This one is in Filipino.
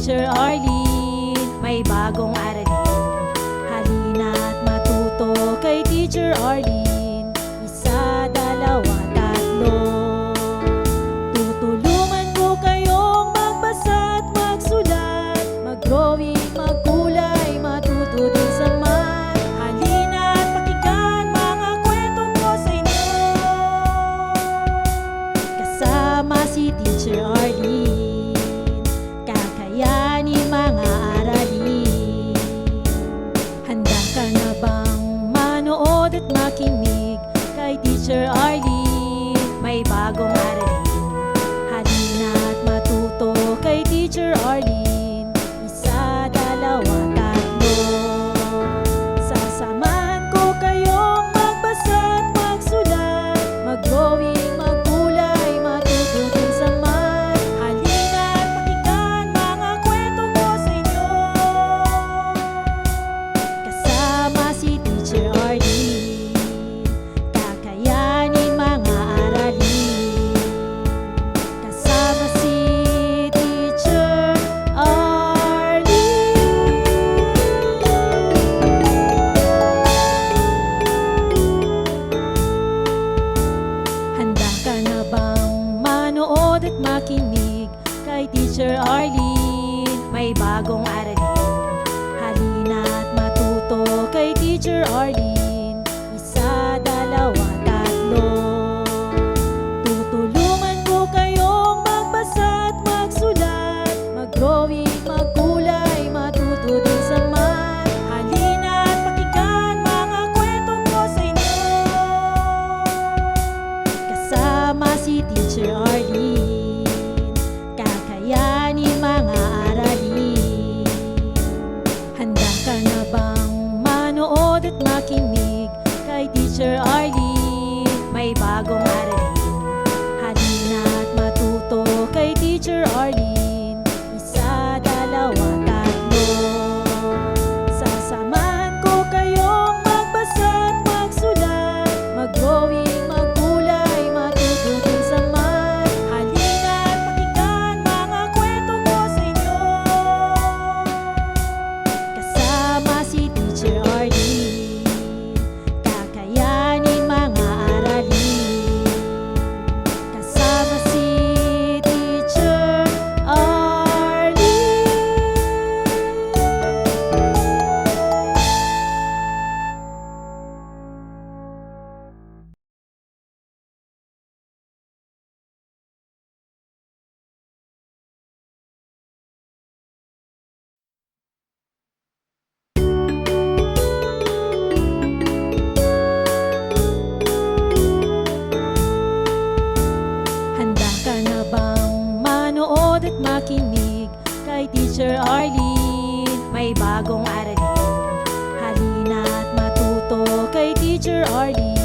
Teacher Arlene, may bagong aralin. Halina't matuto kay Teacher Arlene. Isa, dalawa, tatlo. Tutulungan ko kayong magbasa at magsulat, mag-drawing, magkulay, matuto din sa math. Halina't pakinggan mga kwento ko sa inyo. Kasama si Teacher Arlene, kakayanin mga aralin. Handa ka na bang manood at makinig kay Teacher Arlene? May bagong aralin. Halina't matuto kay Teacher Arlene. Isa, dalawa, tatlo. Sasamahan ko kayong magbasa at magsulat, mag-drawing, magkulay, matuto din sa math. Halina't pakinggan mga kwento ko sa inyo. Kasama si Teacher Arlene, kakayanin mga aralin. Kasama si Teacher Arlene. Handa ka na bang manood at makinig kay Teacher Arlene? May bagong aralin. Halina't matuto kay Teacher Arlene. Isa, dalawa, tatlo. Tutulungan ko kayong magbasa at magsulat, mag-drawing, magkulay, matuto din sa math. Halina't pakinggan mga kwento ko sa inyo. Kasama si Teacher Arlene, kakayanin mga aralin. Handa ka na bang manood at makinig kay Teacher Arlene? May bagong aralin. Halina't matuto kay Teacher Arlene. Isa, dalawa, tatlo. Sasamahan ko kayong magbasa at magsulat, mag-drawing, magkulay, matuto din sa math. Halina't pakinggan mga kwento ko sa inyo. Kasama si Teacher Arlene, kakayanin mga aralin. Kasama si Teacher Arlene. Handa ka na bang manood at makinig kay Teacher Arlene? May bagong aralin. Halina't matuto kay Teacher Arlene.